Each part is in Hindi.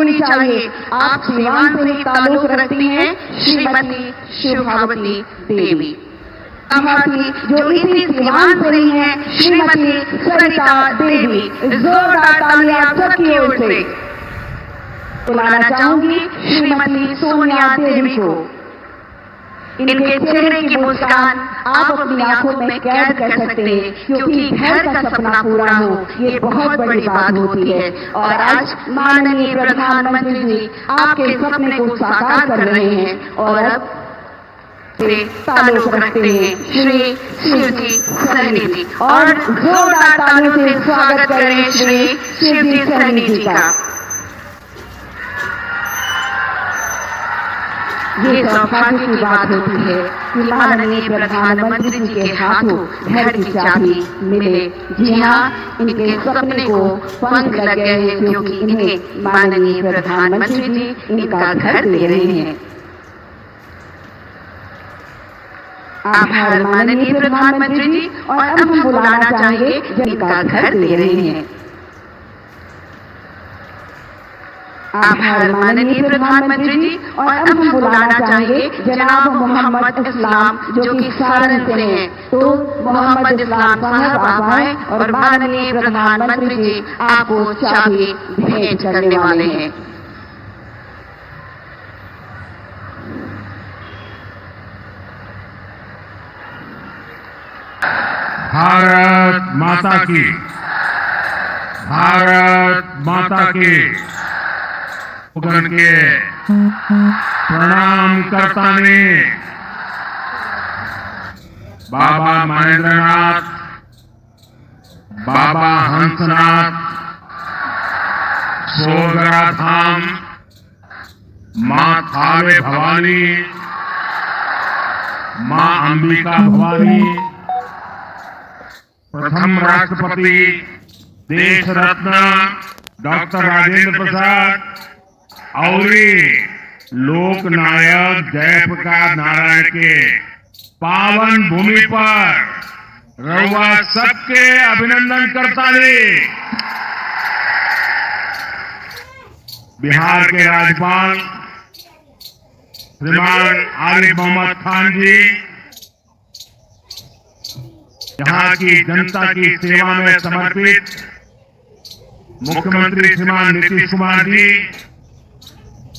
होनी चाहिए। आप सिवान से ही ताल्लुक रखती हैं श्रीमती शुभावती देवी। कहा कि जो इसी सिवान से रही हैं श्रीमती सरिता देवी। जोरदार तालियां आप सबकी ओर से बुलाना चाहूंगी श्रीमती सोनिया देवी को। इनके चेहरे की मुस्कान आप अपनी आंखों में कैद कर सकते हैं, क्योंकि घर का सपना पूरा हो ये बहुत बड़ी बात होती है। और आज माननीय प्रधानमंत्री जी आपके सपने को साकार कर रहे हैं और अब से ताल्लुक रखते हैं श्री शिवजी सहनी जी। और जोरदार तालियों से स्वागत करें श्री शिवजी सहनी जी का। ये सौभाग्य की बात होती है कि माननीय प्रधानमंत्री जी के हाथों घर की चाबी मिले। जी हाँ, इनके सपने को पंख लग गए हैं, क्योंकि इन्हें माननीय प्रधानमंत्री जी इनका घर दे रहे हैं। आभार माननीय प्रधानमंत्री जी। और अब हम बुलाना चाहेंगे जिनका घर दे रहे हैं। आभार माननीय प्रधानमंत्री जी। और अब हम बुलाना चाहेंगे जनाब मोहम्मद इस्लाम, जो कि सारण से हैं। तो मोहम्मद इस्लाम साहब आप आए और माननीय प्रधानमंत्री जी आपको चाबी भेंट करने वाले हैं। भारत माता की, भारत माता की। के प्रणाम करता ने बाबा महेंद्रनाथ, बाबा हंसनाथ, सोगरा धाम, मां थावे भवानी, मां अंबिका भवानी, प्रथम राष्ट्रपति देश रत्न डॉक्टर राजेंद्र प्रसाद और लोक नायक जयप्रकाश नारायण के पावन भूमि पर रउआ सबके अभिनंदन करता है। बिहार के राज्यपाल श्रीमान आरिफ मोहम्मद खान जी, यहाँ की जनता की सेवा में समर्पित मुख्यमंत्री श्रीमान नीतीश कुमार जी,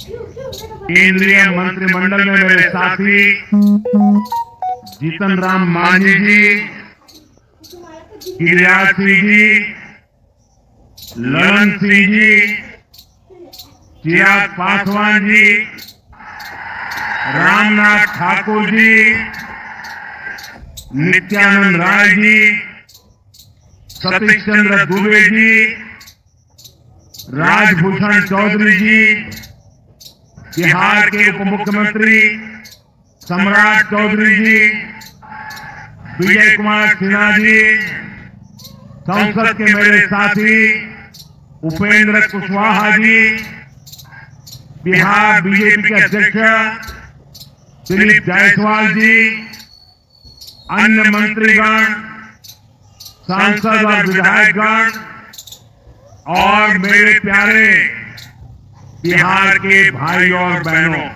केंद्रीय मंत्रिमंडल में मेरे साथी जीतन राम मांझी जी, गिरिराज सिंह जी, ललन सिंह जी, चिराग पासवान जी, रामनाथ ठाकुर जी, नित्यानंद राय जी, सतीश चंद्र दुबे जी, राजभूषण चौधरी जी, बिहार के उप मुख्यमंत्री सम्राट चौधरी जी, विजय कुमार सिन्हा जी, संसद के मेरे साथी उपेंद्र कुशवाहा जी, बिहार बीजेपी के अध्यक्ष दिलीप जायसवाल जी, अन्य मंत्रीगण, सांसद और विधायकगण और मेरे प्यारे बिहार के भाई और बहनों,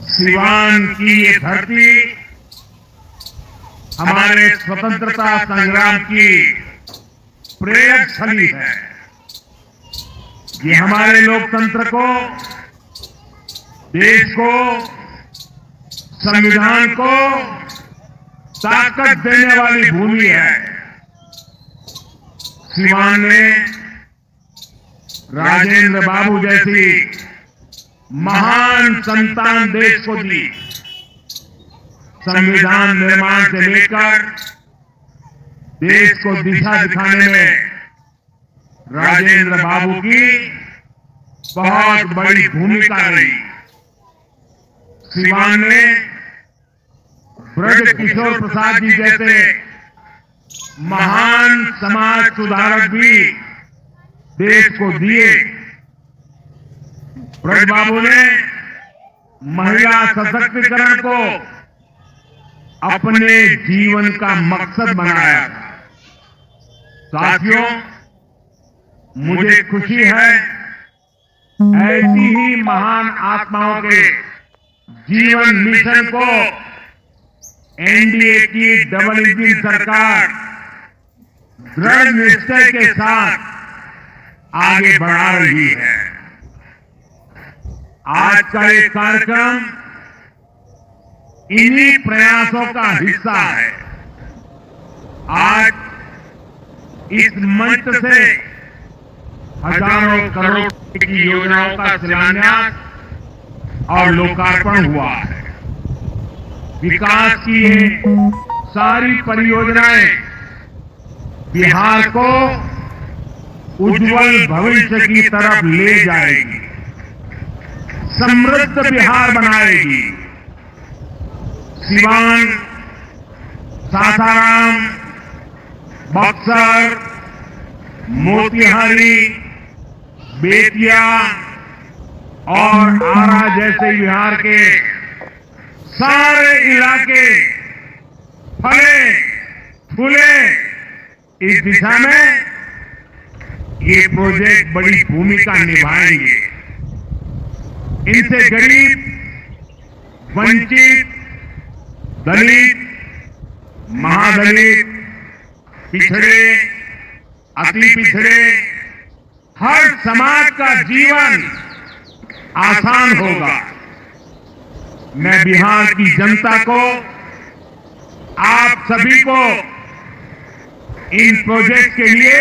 सिवान की ये धरती हमारे स्वतंत्रता संग्राम की प्रेरक स्थली है। ये हमारे लोकतंत्र को, देश को, संविधान को ताकत देने वाली भूमि है। सिवान ने राजेंद्र बाबू जैसी महान संतान देश को दी। संविधान निर्माण से लेकर देश को दिशा दिखाने में राजेंद्र बाबू की बहुत बड़ी भूमिका रही। सिवान ने ब्रज किशोर प्रसाद जी जैसे महान समाज सुधारक भी देश को दिए। ब्रज बाबू ने महिला सशक्तिकरण को अपने जीवन का मकसद बनाया था। साथियों, मुझे खुशी है ऐसी ही महान आत्माओं के जीवन मिशन को एनडीए की डबल इंजन सरकार दृढ़ निश्चय के साथ आगे बढ़ा रही है। आज का ये कार्यक्रम इन्हीं प्रयासों का हिस्सा है। आज इस मंच से हजारों करोड़ की योजनाओं का शिलान्यास और लोकार्पण हुआ है। विकास की ये सारी परियोजनाएं बिहार को उज्जवल भविष्य की तरफ ले जाएगी, समृद्ध बिहार बनाएगी। सिवान, सासाराम, बक्सर, मोतिहारी, बेतिया और आरा जैसे बिहार के सारे इलाके फले फूले। इस दिशा में ये प्रोजेक्ट बड़ी भूमिका निभाएंगे। इनसे गरीब, वंचित, दलित, महादलित, पिछड़े, अति पिछड़े हर समाज का जीवन आसान होगा। मैं बिहार की जनता को, आप सभी को इन प्रोजेक्ट के लिए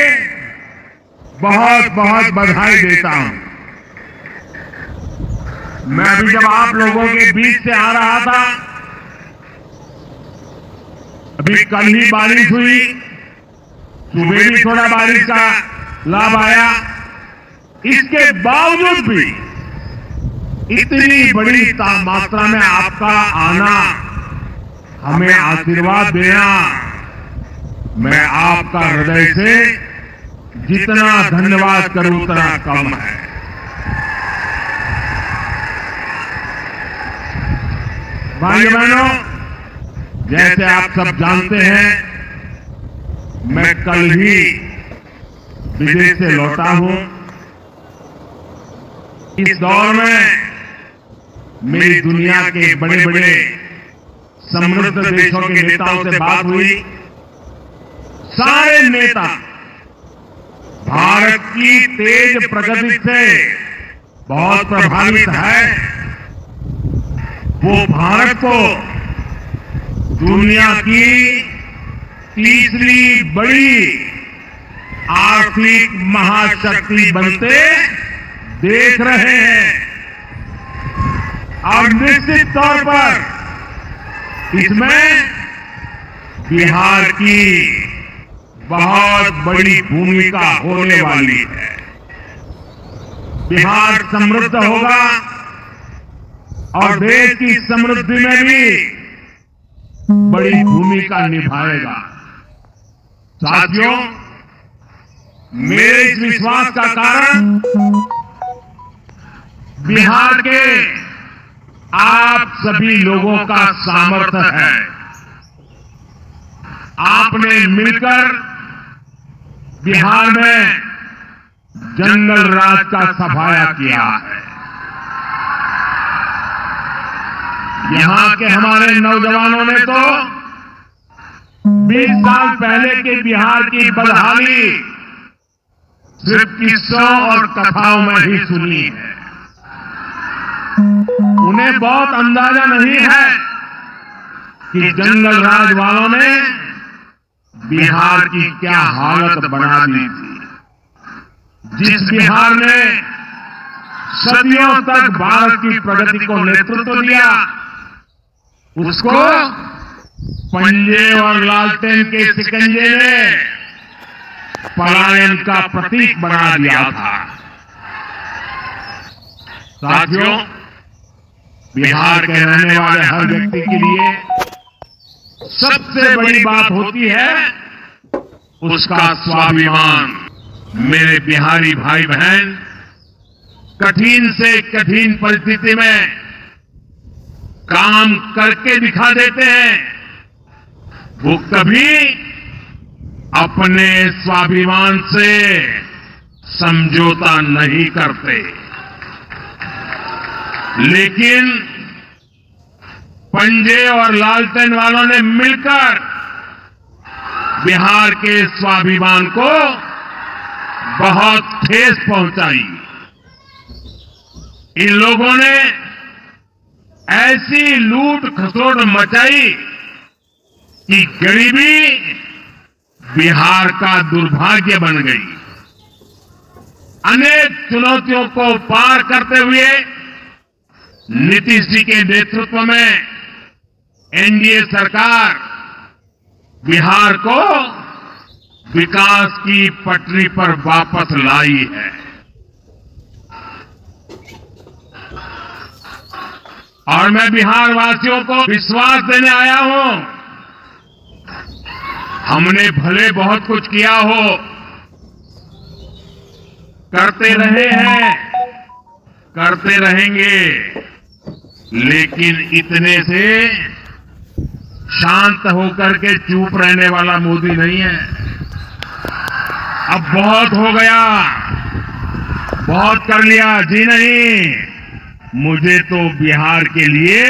बहुत बहुत बधाई देता हूं। मैं अभी जब आप लोगों के बीच से आ रहा था, अभी कल ही बारिश हुई, सुबह भी थोड़ा बारिश का लाभ आया। इसके बावजूद भी इतनी बड़ी मात्रा में आपका आना, हमें आशीर्वाद देना, मैं आपका हृदय से जितना धन्यवाद करूं उतना कम है। भाइयों बहनों, जैसे आप सब जानते हैं, मैं कल ही विदेश से लौटा हूं। इस दौर में मेरी दुनिया के बड़े बड़े समृद्ध देशों के नेताओं से बात हुई। सारे नेता भारत की तेज प्रगति से बहुत प्रभावित है। वो भारत को दुनिया की तीसरी बड़ी आर्थिक महाशक्ति बनते देख रहे हैं और निश्चित तौर पर इसमें बिहार की बहुत बड़ी भूमिका होने वाली है। बिहार समृद्ध होगा और देश की समृद्धि में भी बड़ी भूमिका निभाएगा। साथियों, मेरे इस विश्वास का कारण बिहार के आप सभी लोगों का सामर्थ्य है। आपने मिलकर बिहार में जंगल राज का सफाया किया है। यहां के हमारे नौजवानों ने तो 20 साल पहले के बिहार की बदहाली सिर्फ किस्सों और कथाओं में ही सुनी है। उन्हें बहुत अंदाजा नहीं है कि जंगल राज वालों ने बिहार की क्या हालत बना दी थी। जिस बिहार ने सदियों तक भारत की प्रगति को नेतृत्व दिया, उसको पंजे और लालटेन के शिकंजे ने पलायन का प्रतीक बना दिया था। साथियों, बिहार के रहने वाले हर व्यक्ति के लिए सबसे बड़ी बात होती है उसका स्वाभिमान। मेरे बिहारी भाई बहन कठिन से कठिन परिस्थिति में काम करके दिखा देते हैं। वो कभी अपने स्वाभिमान से समझौता नहीं करते, लेकिन पंजे और लालटेन वालों ने मिलकर बिहार के स्वाभिमान को बहुत ठेस पहुंचाई। इन लोगों ने ऐसी लूट खसोट मचाई कि गरीबी बिहार का दुर्भाग्य बन गई। अनेक चुनौतियों को पार करते हुए नीतीश जी के नेतृत्व में एनडीए सरकार बिहार को विकास की पटरी पर वापस लाई है। और मैं बिहार वासियों को विश्वास देने आया हूं, हमने भले बहुत कुछ किया हो, करते रहे हैं, करते रहेंगे, लेकिन इतने से शांत होकर के चुप रहने वाला मोदी नहीं है। अब बहुत हो गया, बहुत कर लिया जी नहीं, मुझे तो बिहार के लिए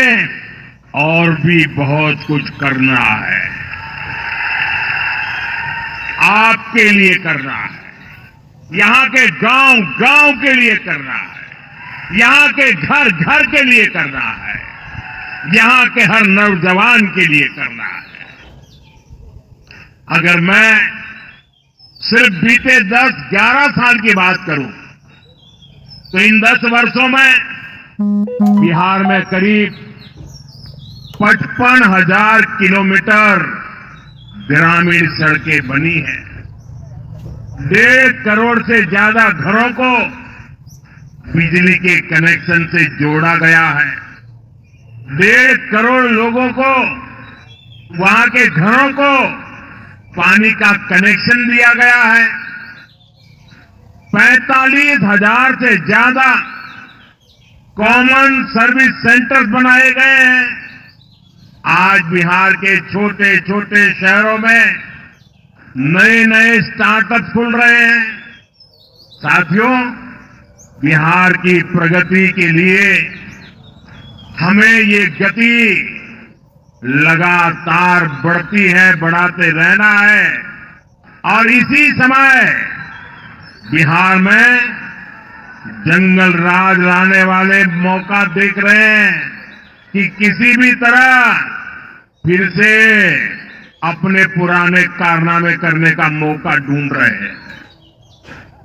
और भी बहुत कुछ करना है, आपके लिए करना है, यहां के गांव गांव के लिए करना है, यहां के घर घर के लिए करना है, यहां के हर नौजवान के लिए करना है। अगर मैं सिर्फ बीते 10-11 साल की बात करूं तो इन 10 वर्षों में बिहार में करीब 55,000 किलोमीटर ग्रामीण सड़कें बनी हैं। 1.5 करोड़ से ज्यादा घरों को बिजली के कनेक्शन से जोड़ा गया है। 1.5 करोड़ लोगों को, वहां के घरों को पानी का कनेक्शन दिया गया है। 45,000 से ज्यादा कॉमन सर्विस सेंटर्स बनाए गए हैं। आज बिहार के छोटे छोटे शहरों में नए नए स्टार्टअप खुल रहे हैं। साथियों, बिहार की प्रगति के लिए हमें ये गति लगातार बढ़ती है, बढ़ाते रहना है। और इसी समय बिहार में जंगल राज लाने वाले मौका देख रहे हैं कि किसी भी तरह फिर से अपने पुराने कारनामे करने का मौका ढूंढ रहे हैं।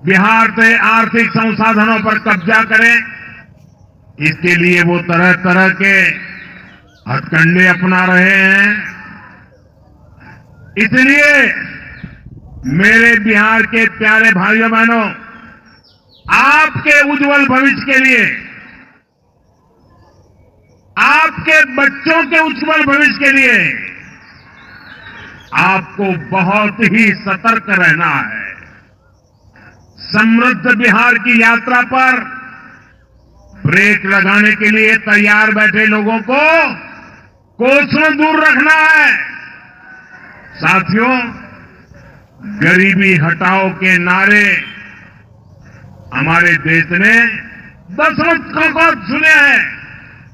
बिहार से आर्थिक संसाधनों पर कब्जा करें, इसके लिए वो तरह तरह के हथकंडे अपना रहे हैं। इसलिए मेरे बिहार के प्यारे भाइयों बहनों, आपके उज्जवल भविष्य के लिए, आपके बच्चों के उज्जवल भविष्य के लिए आपको बहुत ही सतर्क रहना है। समृद्ध बिहार की यात्रा पर ब्रेक लगाने के लिए तैयार बैठे लोगों को कोसों दूर रखना है। साथियों, गरीबी हटाओ के नारे हमारे देश ने दशकों को सुने हैं।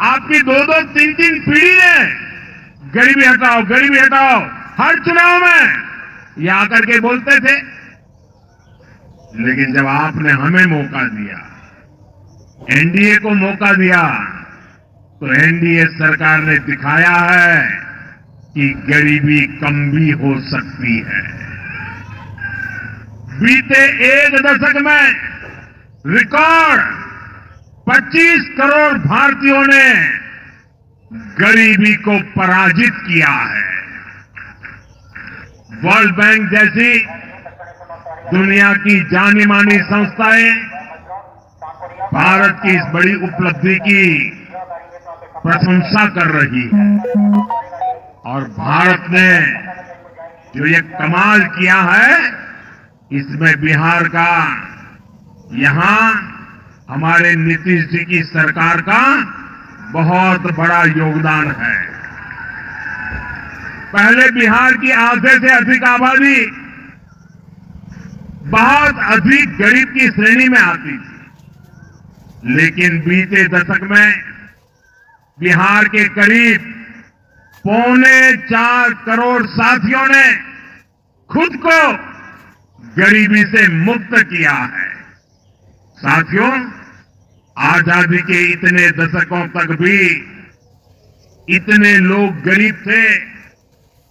आपकी 2-2, 3-3 पीढ़ी ने गरीबी हटाओ, गरीबी हटाओ हर चुनाव में ये आकर के बोलते थे। लेकिन जब आपने हमें मौका दिया, एनडीए को मौका दिया, तो एनडीए सरकार ने दिखाया है कि गरीबी कम भी हो सकती है। बीते 1 दशक में रिकॉर्ड 25 करोड़ भारतीयों ने गरीबी को पराजित किया है। वर्ल्ड बैंक जैसी दुनिया की जानी मानी संस्थाएं भारत की इस बड़ी उपलब्धि की प्रशंसा कर रही है। और भारत ने जो ये कमाल किया है, इसमें बिहार का, यहां हमारे नीतीश जी की सरकार का बहुत बड़ा योगदान है। पहले बिहार की आधे से अधिक आबादी बहुत अधिक गरीब की श्रेणी में आती थी। लेकिन बीते दशक में बिहार के करीब 4.25 करोड़ साथियों ने खुद को गरीबी से मुक्त किया है। साथियों, आजादी के इतने दशकों तक भी इतने लोग गरीब थे,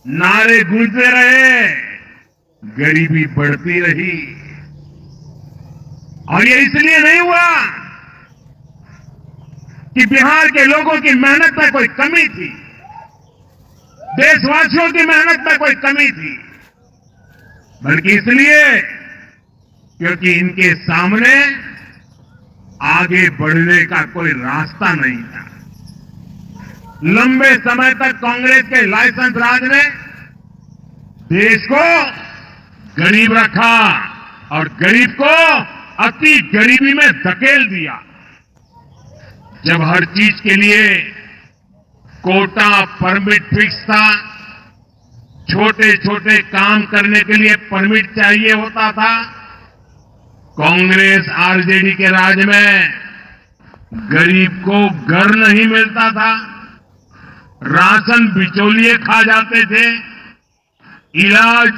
नारे गूंजते रहे, गरीबी बढ़ती रही। और ये इसलिए नहीं हुआ कि बिहार के लोगों की मेहनत में कोई कमी थी, देशवासियों की मेहनत में कोई कमी थी, बल्कि इसलिए क्योंकि इनके सामने आगे बढ़ने का कोई रास्ता नहीं था। लंबे समय तक कांग्रेस के लाइसेंस राज ने देश को गरीब रखा और गरीब को अति गरीबी में धकेल दिया। जब हर चीज के लिए कोटा परमिट फिक्स था, छोटे छोटे काम करने के लिए परमिट चाहिए होता था, कांग्रेस आरजेडी के राज में गरीब को घर नहीं मिलता था, राशन बिचौलिए खा जाते थे, इलाज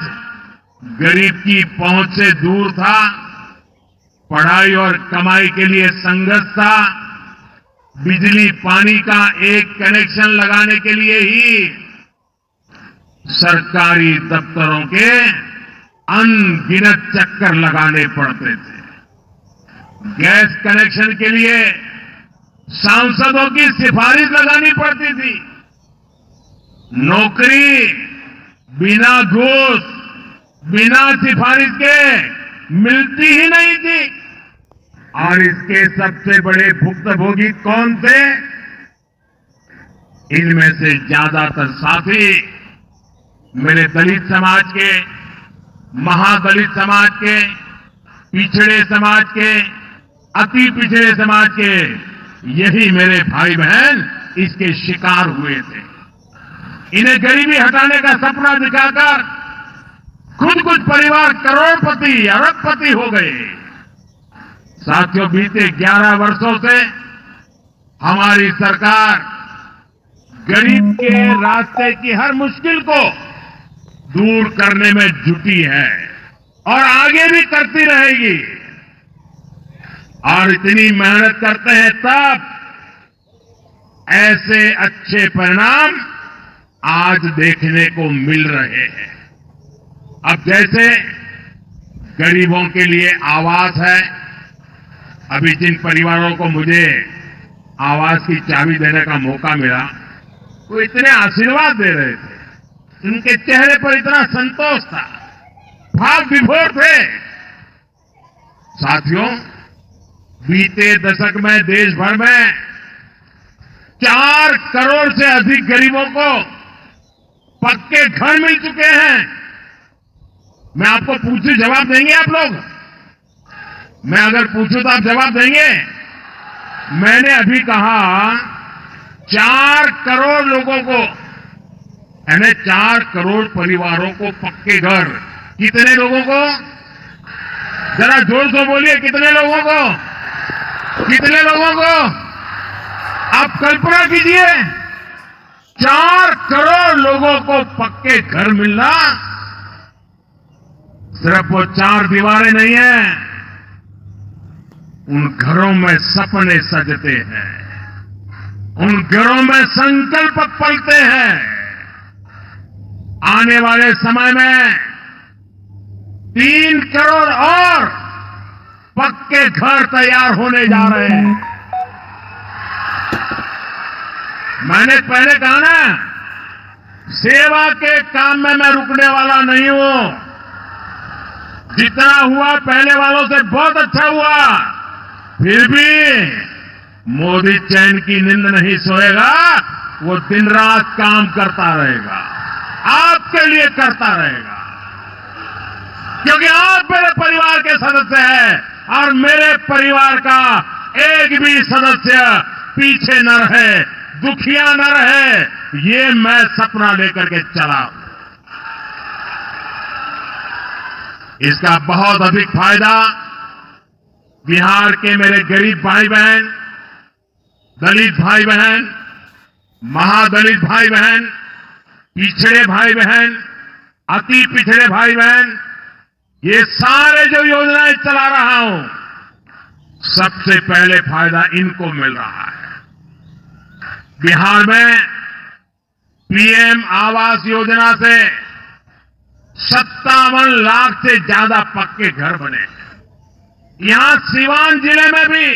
गरीब की पहुंच से दूर था, पढ़ाई और कमाई के लिए संघर्ष था, बिजली पानी का एक कनेक्शन लगाने के लिए ही सरकारी दफ्तरों के अनगिनत चक्कर लगाने पड़ते थे। गैस कनेक्शन के लिए सांसदों की सिफारिश लगानी पड़ती थी। नौकरी बिना घूस, बिना सिफारिश के मिलती ही नहीं थी। और इसके सबसे बड़े भुक्तभोगी कौन थे? इनमें से ज्यादातर साथी मेरे दलित समाज के, महादलित समाज के, पिछड़े समाज के, अति पिछड़े समाज के, यही मेरे भाई बहन इसके शिकार हुए थे। इन्हें गरीबी हटाने का सपना दिखाकर खुद कुछ परिवार करोड़पति, अरबपति हो गए। साथियों, बीते 11 वर्षों से हमारी सरकार गरीब के रास्ते की हर मुश्किल को दूर करने में जुटी है और आगे भी करती रहेगी। और इतनी मेहनत करते हैं तब ऐसे अच्छे परिणाम आज देखने को मिल रहे हैं। अब जैसे गरीबों के लिए आवास है, अभी जिन परिवारों को मुझे आवास की चाबी देने का मौका मिला, वो इतने आशीर्वाद दे रहे थे, उनके चेहरे पर इतना संतोष था, भाव विभोर थे। साथियों, बीते दशक में देश भर में 4 करोड़ से अधिक गरीबों को पक्के घर मिल चुके हैं। मैं आपको पूछूं, जवाब देंगे आप लोग? मैं अगर पूछूं तो आप जवाब देंगे? मैंने अभी कहा 4 करोड़ लोगों को, यानी 4 करोड़ परिवारों को पक्के घर। कितने लोगों को? जरा जोर से बोलिए, कितने लोगों को? कितने लोगों को? आप कल्पना कीजिए, 4 करोड़ लोगों को पक्के घर मिलना। सिर्फ वो 4 दीवारें नहीं है, उन घरों में सपने सजते हैं, उन घरों में संकल्प पलते हैं। आने वाले समय में 3 करोड़ और पक्के घर तैयार होने जा रहे हैं। मैंने पहले कहा ना, सेवा के काम में मैं रुकने वाला नहीं हूं। जितना हुआ पहले वालों से बहुत अच्छा हुआ, फिर भी मोदी चैन की नींद नहीं सोएगा, वो दिन रात काम करता रहेगा, आपके लिए करता रहेगा, क्योंकि आप मेरे परिवार के सदस्य हैं और मेरे परिवार का एक भी सदस्य पीछे न रहे, दुखिया न रहे, ये मैं सपना लेकर के चला। इसका बहुत अधिक फायदा बिहार के मेरे गरीब भाई बहन, दलित भाई बहन, महादलित भाई बहन, पिछड़े भाई बहन, अति पिछड़े भाई बहन, ये सारे जो योजनाएं चला रहा हूं, सबसे पहले फायदा इनको मिल रहा है। बिहार में पीएम आवास योजना से 57 लाख से ज्यादा पक्के घर बने। यहां सीवान जिले में भी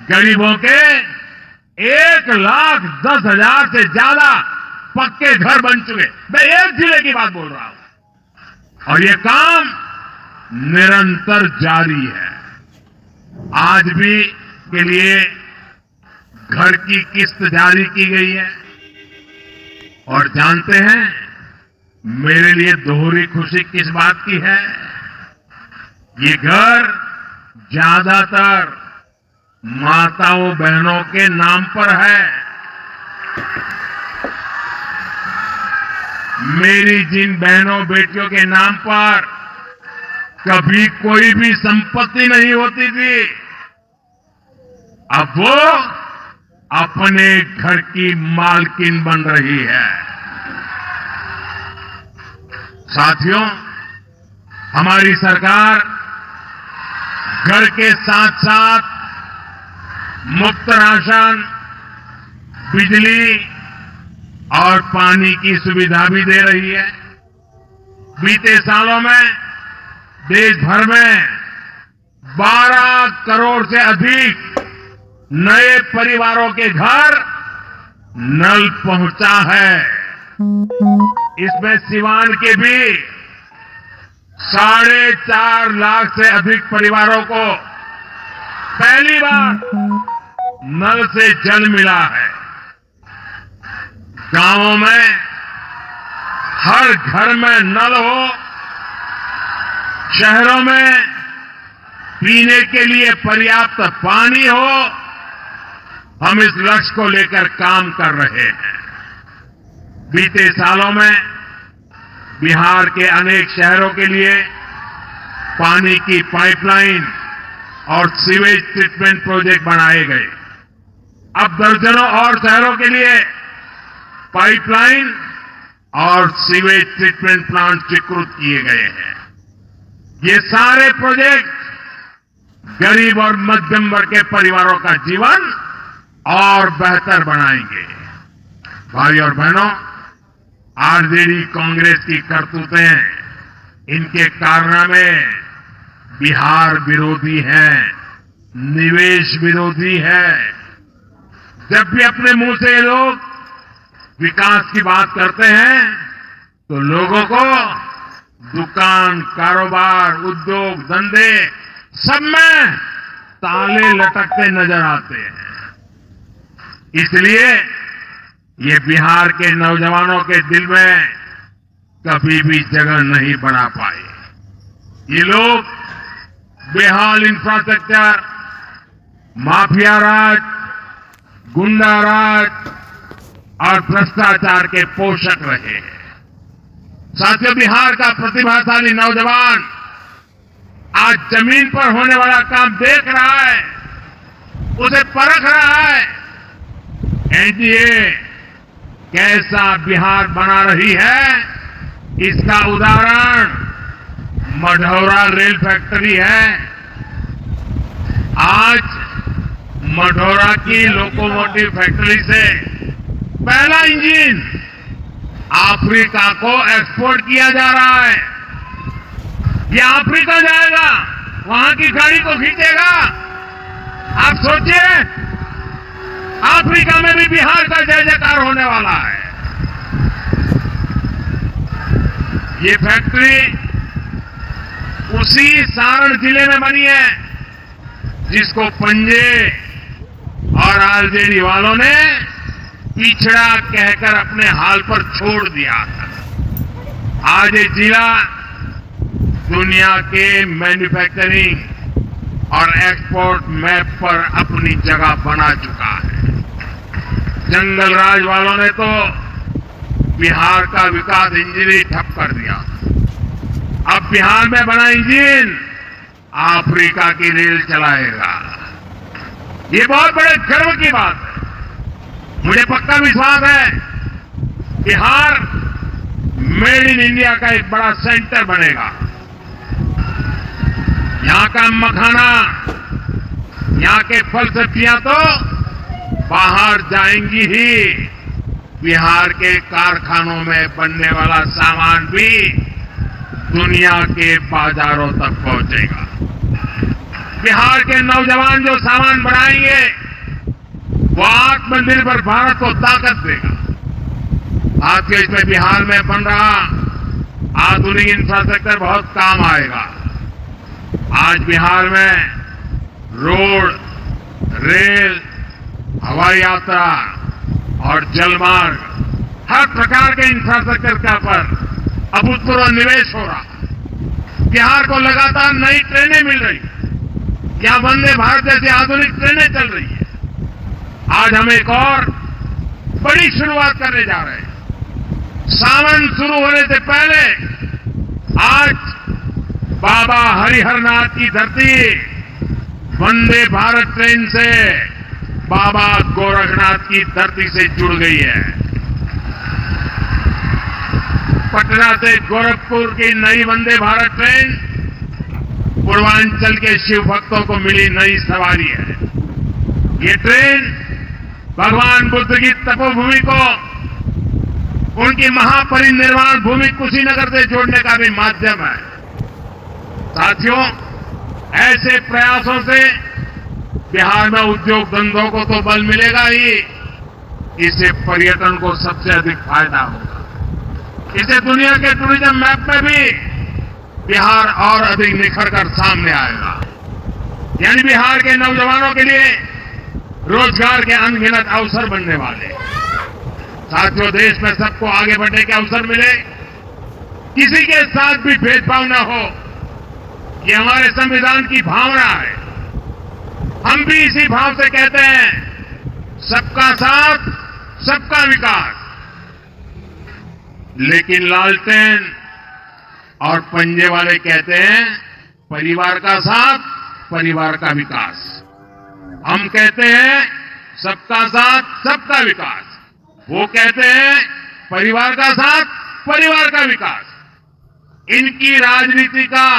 गरीबों के 1,10,000 से ज्यादा पक्के घर बन चुके। मैं एक जिले की बात बोल रहा हूं और ये काम निरंतर जारी है। आज भी के लिए घर की किस्त जारी की गई है और जानते हैं मेरे लिए दोहरी खुशी किस बात की है? ये घर ज्यादातर माताओं बहनों के नाम पर है। मेरी जिन बहनों बेटियों के नाम पर कभी कोई भी संपत्ति नहीं होती थी, अब वो अपने घर की मालकिन बन रही है। साथियों, हमारी सरकार घर के साथ साथ मुफ्त राशन, बिजली और पानी की सुविधा भी दे रही है। बीते सालों में देश भर में 12 करोड़ से अधिक नए परिवारों के घर नल पहुंचा है। इसमें सिवान के भी 4.5 लाख से अधिक परिवारों को पहली बार नल से जल मिला है। गांवों में हर घर में नल हो, शहरों में पीने के लिए पर्याप्त पानी हो, हम इस लक्ष्य को लेकर काम कर रहे हैं। बीते सालों में बिहार के अनेक शहरों के लिए पानी की पाइपलाइन और सीवेज ट्रीटमेंट प्रोजेक्ट बनाए गए। अब दर्जनों और शहरों के लिए पाइपलाइन और सीवेज ट्रीटमेंट प्लांट स्वीकृत किए गए हैं। ये सारे प्रोजेक्ट गरीब और मध्यम वर्ग के परिवारों का जीवन और बेहतर बनाएंगे। भाई और बहनों, आरजेडी कांग्रेस की करतूतें, इनके कारनामे बिहार विरोधी हैं, निवेश विरोधी है। जब भी अपने मुंह से ये लोग विकास की बात करते हैं तो लोगों को दुकान, कारोबार, उद्योग, धंधे सब में ताले लटकते नजर आते हैं। इसलिए ये बिहार के नौजवानों के दिल में कभी भी जगह नहीं बना पाए। ये लोग बेहाल इंफ्रास्ट्रक्चर, माफिया राज, गुंडा राज और भ्रष्टाचार के पोषक रहे हैं। साथियों, बिहार का प्रतिभाशाली नौजवान आज जमीन पर होने वाला काम देख रहा है, उसे परख रहा है। एनडीए कैसा बिहार बना रही है, इसका उदाहरण मढ़ौरा रेल फैक्ट्री है। आज मढ़ौरा की लोकोमोटिव फैक्ट्री से पहला इंजन अफ्रीका को एक्सपोर्ट किया जा रहा है। ये अफ्रीका जाएगा, वहां की गाड़ी को खींचेगा। आप सोचिए, अफ्रीका में भी बिहार का जय जयकार होने वाला है। ये फैक्ट्री उसी सारण जिले में बनी है जिसको पंजे और आरजेडी वालों ने पिछड़ा कहकर अपने हाल पर छोड़ दिया था। आज ये जिला दुनिया के मैन्युफैक्चरिंग और एक्सपोर्ट मैप पर अपनी जगह बना चुका है। जंगल राज वालों ने तो बिहार का विकास इंजन ही ठप कर दिया। अब बिहार में बना इंजन अफ्रीका की रेल चलाएगा। ये बहुत बड़े गर्व की बात है। मुझे पक्का विश्वास है बिहार मेड इन इंडिया का एक बड़ा सेंटर बनेगा। यहां का मखाना, यहां के फल सब्जियां तो बाहर जाएंगी ही, बिहार के कारखानों में बनने वाला सामान भी दुनिया के बाजारों तक पहुंचेगा। बिहार के नौजवान जो सामान बनाएंगे वो आत्मनिर्भर भारत को ताकत देगा। साथियों, इसमें बिहार में बन रहा आधुनिक इंफ्रास्ट्रक्चर बहुत काम आएगा। आज बिहार में रोड, रेल, हवाई यात्रा और जलमार्ग, हर प्रकार के इंफ्रास्ट्रक्चर के ऊपर अभूतपूर्व निवेश हो रहा। बिहार को लगातार नई ट्रेनें मिल रही, क्या वंदे भारत जैसी आधुनिक ट्रेनें चल रही है। आज हम एक और बड़ी शुरुआत करने जा रहे हैं। सावन शुरू होने से पहले आज बाबा हरिहरनाथ की धरती वंदे भारत ट्रेन से बाबा गोरखनाथ की धरती से जुड़ गई है। पटना से गोरखपुर की नई वंदे भारत ट्रेन पूर्वांचल के शिव भक्तों को मिली नई सवारी है। ये ट्रेन भगवान बुद्ध की तपोभूमि को उनकी महापरिनिर्वाण भूमि कुशीनगर से जोड़ने का भी माध्यम है। साथियों, ऐसे प्रयासों से बिहार में उद्योग धंधों को तो बल मिलेगा ही, इससे पर्यटन को सबसे अधिक फायदा होगा। इससे दुनिया के टूरिज्म मैप में भी बिहार और अधिक निखर कर सामने आएगा। यानी बिहार के नौजवानों के लिए रोजगार के अनगिनत अवसर बनने वाले। साथियों, देश में सबको आगे बढ़ने के अवसर मिले, किसी के साथ भी भेदभाव न हो, ये हमारे संविधान की भावना है। हम भी इसी भाव से कहते हैं सबका साथ, सबका विकास। लेकिन लालटेन और पंजे वाले कहते हैं परिवार का साथ, परिवार का विकास। हम कहते हैं सबका साथ, सबका विकास। वो कहते हैं परिवार का साथ, परिवार का विकास। इनकी राजनीति का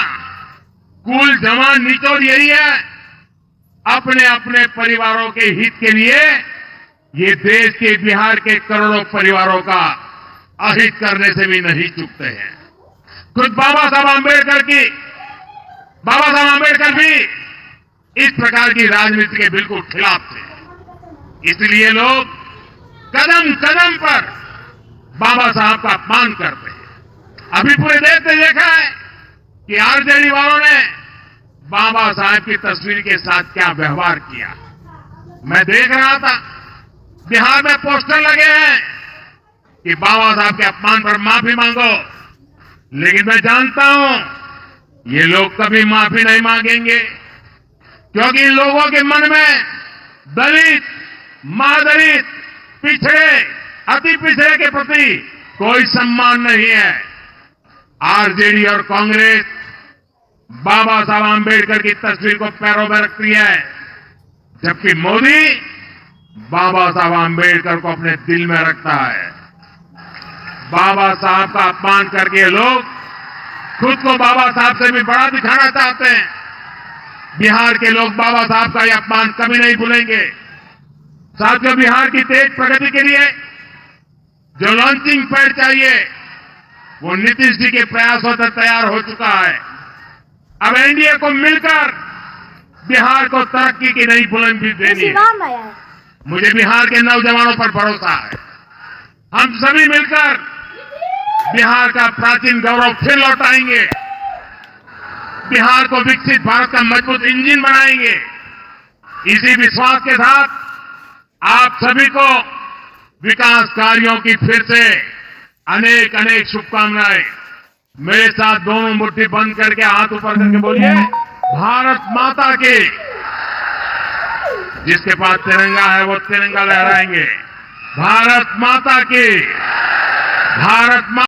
कुल जमा निचोड़ यही है, अपने अपने परिवारों के हित के लिए ये देश के, बिहार के करोड़ों परिवारों का अहित करने से भी नहीं चूकते हैं। खुद बाबा साहब आंबेडकर भी इस प्रकार की राजनीति के बिल्कुल खिलाफ थे। इसलिए लोग कदम कदम पर बाबा साहब का अपमान करते हैं। अभी पूरे देश ने देखा है कि आरजेडी वालों ने बाबा साहब की तस्वीर के साथ क्या व्यवहार किया। मैं देख रहा था बिहार में पोस्टर लगे हैं कि बाबा साहब के अपमान पर माफी मांगो, लेकिन मैं जानता हूं ये लोग कभी माफी नहीं मांगेंगे, क्योंकि इन लोगों के मन में दलित, महादलित, पिछड़े, अति पिछड़े के प्रति कोई सम्मान नहीं है। आरजेडी और कांग्रेस बाबा साहब आंबेडकर की तस्वीर को पैरों में रखती है, जबकि मोदी बाबा साहब आंबेडकर को अपने दिल में रखता है। बाबा साहब का अपमान करके लोग खुद को बाबा साहब से भी बड़ा दिखाना चाहते हैं। बिहार के लोग बाबा साहब का यह अपमान कभी नहीं भूलेंगे। साथियों, बिहार की तेज प्रगति के लिए जो लॉन्चिंग पैड चाहिए वो नीतीश जी के प्रयासों से तैयार हो चुका है। अब एनडीए को मिलकर बिहार को तरक्की की नई बुलंदी देनी है। मुझे बिहार के नौजवानों पर भरोसा है। हम सभी मिलकर बिहार का प्राचीन गौरव फिर लौटाएंगे, बिहार को विकसित भारत का मजबूत इंजन बनाएंगे। इसी विश्वास के साथ आप सभी को विकास कार्यों की फिर से अनेक अनेक शुभकामनाएं। मेरे साथ दोनों मुट्ठी बंद करके हाथ ऊपर करके बोलिए, भारत माता की। जिसके पास तिरंगा है वो तिरंगा लहराएंगे। भारत माता की। भारत माता